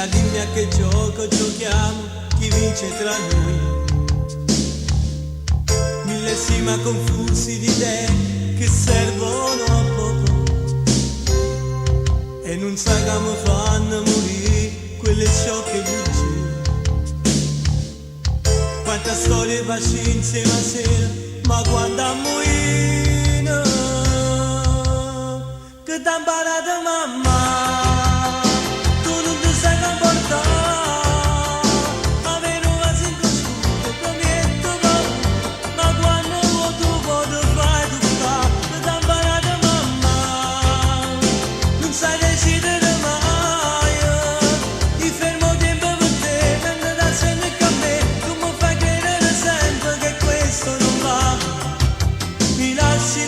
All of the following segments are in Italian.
Ora dimmi a che gioco giochiamo, chi vince tra noi. Millesima confusi di idee che servono a poco e non sa che mi fanno morire quelle sciocche bugie. Quanta storia faccio insieme a sera, ma quando a morire che t'ha imparato mamma.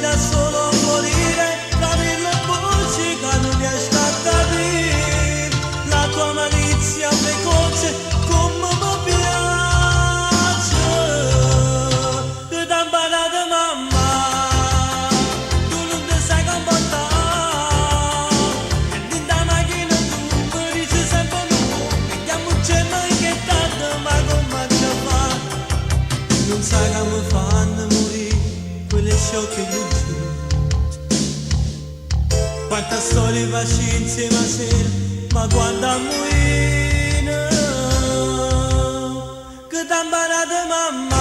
Da solo a morire, capire le voci che non riesco a capire, la tua malizia precoce come mi piace, che t'ha imparato mamma, tu non ti sai comportare, e in da macchina tu mi dici sempre no, vediamoci mai che tanto, ma come ce fa, non sai che mi fanno morire quelle sciocche bugie. Quanta storia faccio insieme a sera, ma quando a morire che t'ha imparato mamma.